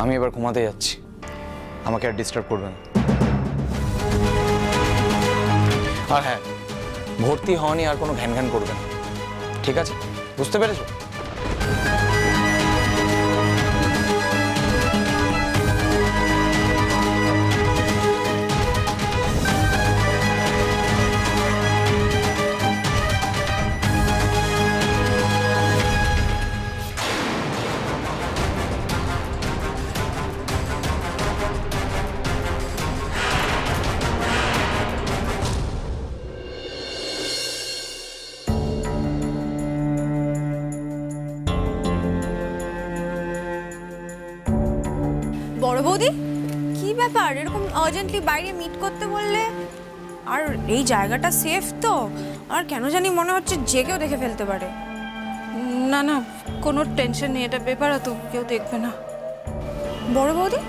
আমি এবার ঘুমাতে যাচ্ছি, আমাকে আর ডিস্টার্ব করবেন। আর হ্যাঁ, ভর্তি হওয়া নিয়ে আর কোনো ঘ্যান ঘ্যান করবেন, ঠিক আছে? বুঝতে পেরেছো? বড় বৌদি, কি ব্যাপার এরকম আর্জেন্টলি বাইরে মিট করতে বললে? আর এই জায়গাটা সেফ তো? আর কেন জানি মনে হচ্ছে যে কেউ দেখে ফেলতে পারে। না না, কোনো টেনশন নেই, এটা বেপারা তো, কেউ দেখবে না। বড় বৌদি,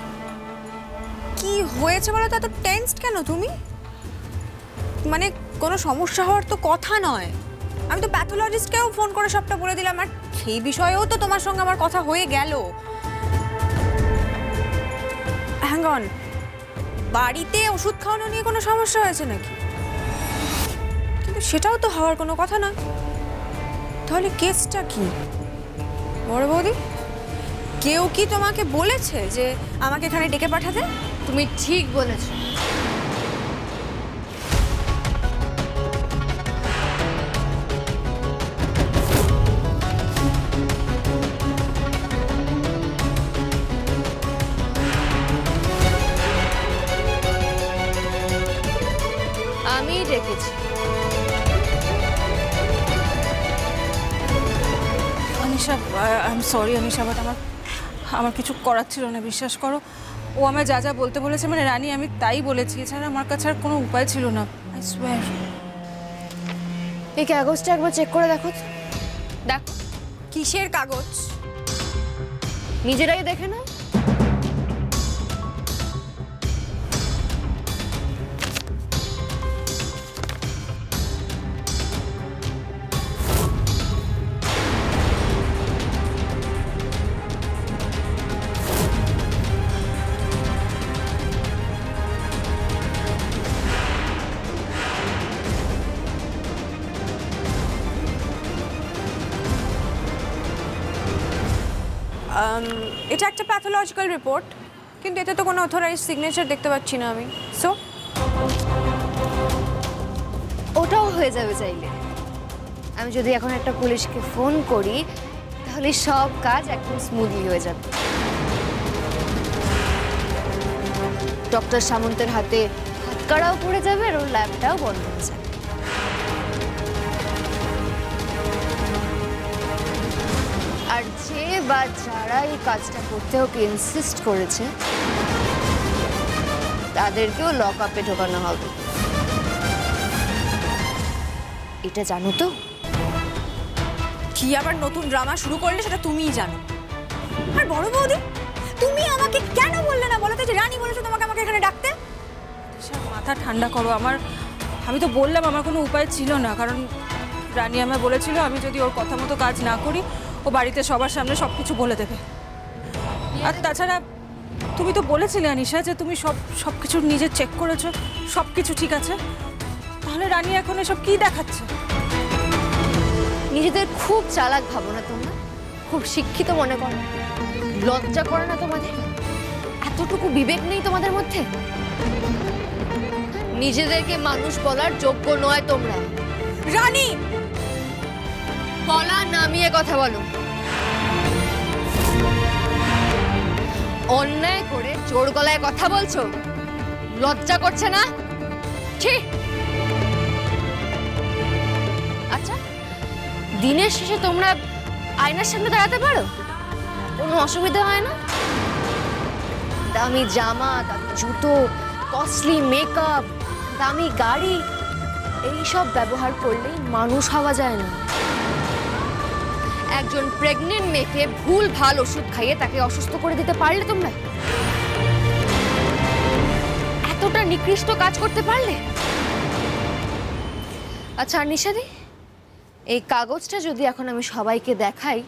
কি হয়েছে বলো তো? এত টেনসড কেন তুমি? মানে কোনো সমস্যা হওয়ার তো কথা নয়। আমি তো প্যাথোলজিস্টকেও ফোন করে সবটা বলে দিলাম, আর সেই বিষয়েও তো তোমার সঙ্গে আমার কথা হয়ে গেল। হ্যাং অন, বাড়িতে ওষুধ খাওয়ানো নিয়ে কোনো সমস্যা হয়েছে নাকি? কিন্তু সেটাও তো হওয়ার কোনো কথা না। তাহলে কেসটা কি বড় বৌদি? কেউ কি তোমাকে বলেছে যে আমাকে এখানে ডেকে পাঠাতে? তুমি ঠিক বলেছো। আমি ডেকেছি। Anisha, I am sorry Anisha, but আমার কিছু করার ছিল না, বিশ্বাস করো। ও আমায় যা যা বলতে বলেছে, মানে রানী, আমি তাই বলেছি, এছাড়া আমার কাছে আর কোনো উপায় ছিল না, আই সোয়্যার। এই কাগজটা একবার চেক করে দেখো তো। দেখো, কিসের কাগজ? নিজেরাই দেখে নাও। এটা একটা প্যাথোলজিক্যাল রিপোর্ট, কিন্তু এতে তো কোনো অথরাইজড সিগনেচার দেখতে পাচ্ছি না আমি। সো ওটাও হয়ে যাবে চাইলে। আমি যদি এখন একটা পুলিশকে ফোন করি, তাহলে সব কাজ একদম স্মুথলি হয়ে যাবে। ডক্টর সামন্তের হাতে হাতকড়াও পড়ে যাবে, আর ওর ল্যাবটাও বন্ধ হয়ে যাবে। আর যে বা যারা এই কাজটা করতে ওকে ইনসিস্ট করেছে, তাদেরকেও লক আপে ঢোকানো হবে। এটা জানো তো? কি আবার নতুন ড্রামা শুরু করলে সেটা তুমিই জানো। আর বড় বৌদি, তুমি আমাকে কেন বললে না বলো তো যে রানী বলেছো তোমাকে আমাকে এখানে ডাকতে? সব মাথা ঠান্ডা করো। আমি তো বললাম আমার কোনো উপায় ছিল না, কারণ রানী আমায় বলেছিল আমি যদি ওর কথা মতো কাজ না করি, ও বাড়িতে সবার সামনে সব কিছু বলে দেবে। আর তাছাড়া তুমি তো বলেছিলে আনিশা যে তুমি সব কিছু নিজে চেক করেছো, সব কিছু ঠিক আছে। তাহলে রানী এখন এসব কি দেখাচ্ছে? নিজেদের খুব চালাক ভাবো না তোমরা? খুব শিক্ষিত মনে করো? লজ্জা করে না তোমাদের? এতটুকু বিবেক নেই তোমাদের মধ্যে? নিজেদেরকে মানুষ বলার যোগ্য নয় তোমরা। রানী, গলা নামিয়ে কথা বলো। অন্যায় করে জোর গলায় কথা বলছো, লজ্জা করছে না? ঠিক। আচ্ছা, দিনের শেষে তোমরা আয়নার সামনে দাঁড়াতে পারো? কোনো অসুবিধা হয় না? দামি জামা, দামি জুতো, কস্টলি মেকআপ, দামি গাড়ি, এইসব ব্যবহার করলেই মানুষ হওয়া যায় না। একজন প্রেগনেন্ট মেয়েকে ভুল ভাল ওষুধ খাইয়ে তাকে অসুস্থ করে দিতে পারলে তোমরা? এতটা নিকৃষ্ট কাজ করতে পারলে? আচ্ছা নিশাদি, এই কাগজটা যদি এখন আমি সবাইকে দেখাই,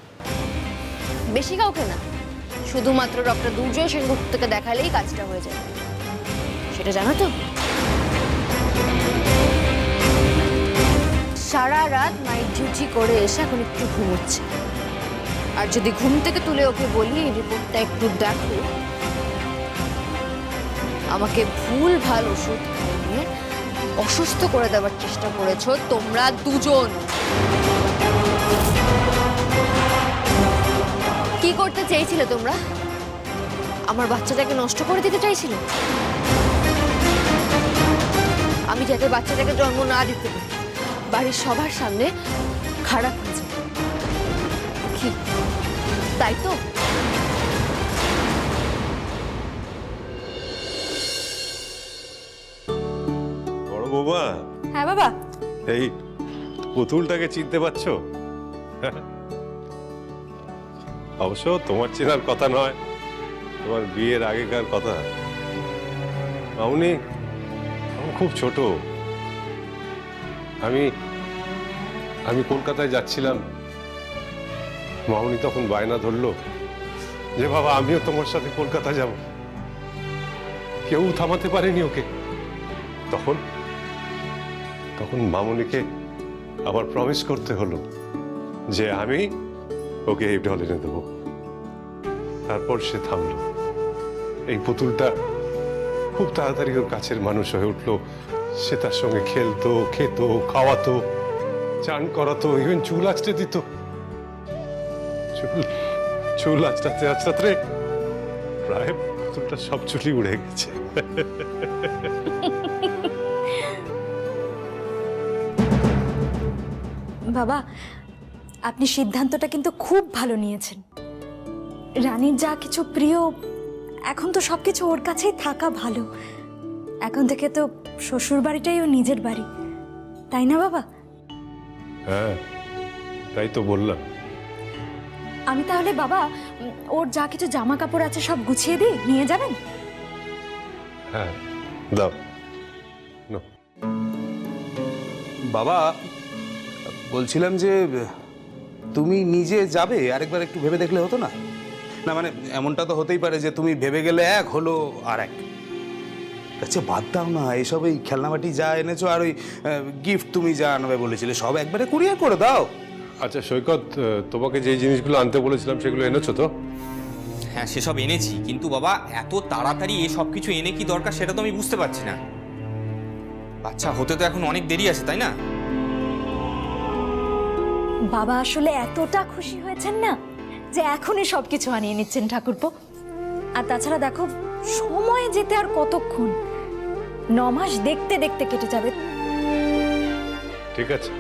বেশি কাউকে না, শুধুমাত্র ডক্টর দুর্জয় সেনগুপ্তকে দেখালেই কাজটা হয়ে যায়, সেটা জানো তো? সারা রাত নাইট ডিউটি করে এসে এখন একটু ঘুমোচ্ছে, আর যদি ঘুম থেকে তুলে ওকে বলি এই রিপোর্টটা একটু দেখো, আমাকে ভুল ভাল ওষুধ খাইয়ে অসুস্থ করে দেওয়ার চেষ্টা করেছো তোমরা দুজন। কি করতে চেয়েছিলে তোমরা? আমার বাচ্চাটাকে নষ্ট করে দিতে চাইছিলে? আমি যাতে বাচ্চাটাকে জন্ম না দিতে পারি, বাড়ির সবার সামনে খারাপ হয়েছে, কি তাই তো? বড় বৌমা, হ্যাঁ বাবা। এই পুতুলটাকে চিনতে পারছো? অবশ্য তোমার চেনার কথা নয়, তোমার বিয়ের আগেকার কথা। মামুনি আমি খুব ছোট, আমি আমি কলকাতায় যাচ্ছিলাম, মামুনি তখন বায়না ধরলো যে বাবা আমিও তোমার সাথে কলকাতা যাব। কেউ থামাতে পারেনি ওকে। তখন তখন মামুনিকে আবার প্রমিস করতে হলো যে আমি ওকে এই ঢল এনে দেবো। তারপর সে থামলো। এই পুতুলটা খুব তাড়াতাড়ি ওর কাছের মানুষ হয়ে উঠলো। সে তার সঙ্গে খেলতো, খেত, খাওয়াতো, চান করাতো, ইভেন চুল আঁচড়ে দিত। চুল আঁচড়াতে আঁচড়াতে প্রায় পুতুলটা সব চুলি উড়ে গেছে। বাবা, আপনি সিদ্ধান্তটা কিন্তু খুব ভালো নিয়েছেন। রানীর যা কিছু প্রিয়, এখন তো সবকিছু ওর কাছেই থাকা ভালো। এখন থেকে তো শ্বশুর বাড়িটাই ও নিজের বাড়ি, তাই না বাবা? হ্যাঁ, তাই তো বললাম। আমি তাহলে বাবা ওর যা কিছু জামা কাপড় আছে সব গুছিয়ে দিই, নিয়ে যাবেন? হ্যাঁ দাও। নাও। বাবা, বলছিলাম যে তুমি নিজে যাবে, আরেকবার একটু ভেবে দেখলে হতো না? না মানে এমনটা তো হতেই পারে যে তুমি ভেবে গেলে এক, হলো আর এক। আচ্ছা বাদ দাও না এসব, এই খেলনাবাটি যা এনেছো আর ওই গিফট তুমি যা আনবে বলেছিলে সব একবারে কুরিয়ার করে দাও। আচ্ছা সৈকত, তোমাকে যে জিনিসগুলো আনতে বলেছিলাম সেগুলো এনেছো তো? হ্যাঁ সেসব এনেছি, কিন্তু বাবা এত তাড়াতাড়ি এই সব কিছু এনে কি দরকার সেটা তো আমি বুঝতে পারছি না। বাচ্চা হতে তো এখন অনেক দেরি আছে, তাই না? বাবা আসলে এতটা খুশি হয়েছেন না যে এখনই সবকিছু আনিয়ে নিচ্ছেন ঠাকুরপো। আর তাছাড়া দেখো, সময় যেতে আর কতক্ষণ, 9 মাস দেখতে দেখতে কেটে যাবে। ঠিক আছে,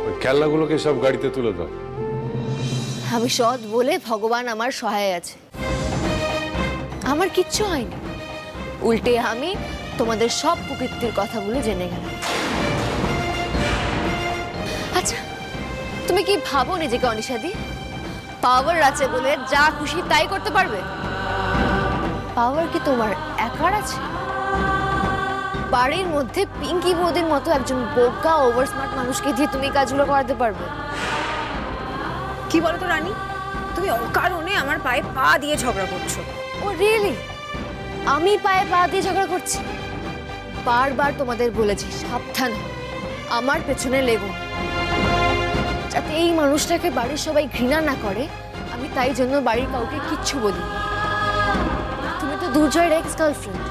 ওই খেলনাগুলোকে সব গাড়িতে তুলে দাও। আমি সৎ বলে ভগবান আমার সহায় আছে, আমার কিচ্ছু হয়নি। উল্টে আমি তোমাদের সব প্রকৃতির কথাগুলো জেনে গেলাম। আচ্ছা, তুমি কি ভাবো নিজেকে অনিশাদি পাওয়ার আছে বলে যা খুশি তাই করতে পারবে? পাওয়ার কি তোমার একার আছে? বাড়ির মধ্যে পিঙ্কি বৌদির মতো একজন বোকা ওভার স্মার্ট মানুষকে দিয়ে তুমি কাজগুলো করাতে পারবে? কি বলো তো রানী, তুমি অকারণে আমার পায়ে পা দিয়ে ঝগড়া করছো। ও রিয়েলি? আমি পায়ে পা দিয়ে ঝগড়া করছি? বারবার তোমাদের বলেছি সাবধান, আমার পেছনে লেগো না। যাতে এই মানুষটাকে বাড়ির সবাই ঘৃণা না করে, আমি তাই জন্য বাড়ির কাউকে কিচ্ছু বলি। তুমি তো দুর্জয়ের এক্স গার্লফ্রেন্ড,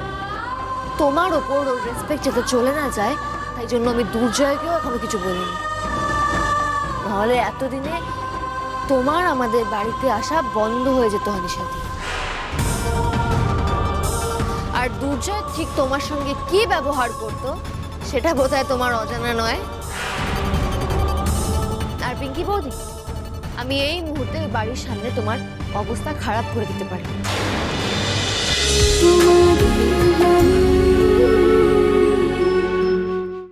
তোমার ওপর ওর রেসপেক্ট যাতে চলে না যায় তাই জন্য আমি দুর্জয়কেও এখনো কিছু বলিনি। নাহলে এতদিনে তোমার আমাদের বাড়িতে আসা বন্ধ হয়ে যেত অনিশাদি। আর দুর্জয় ঠিক তোমার সঙ্গে কি ব্যবহার করতো সেটা বোধহয় তোমার অজানা নয়। আর পিঙ্কি বৌদি, আমি এই মুহূর্তে বাড়ির সামনে তোমার অবস্থা খারাপ করে দিতে পারি।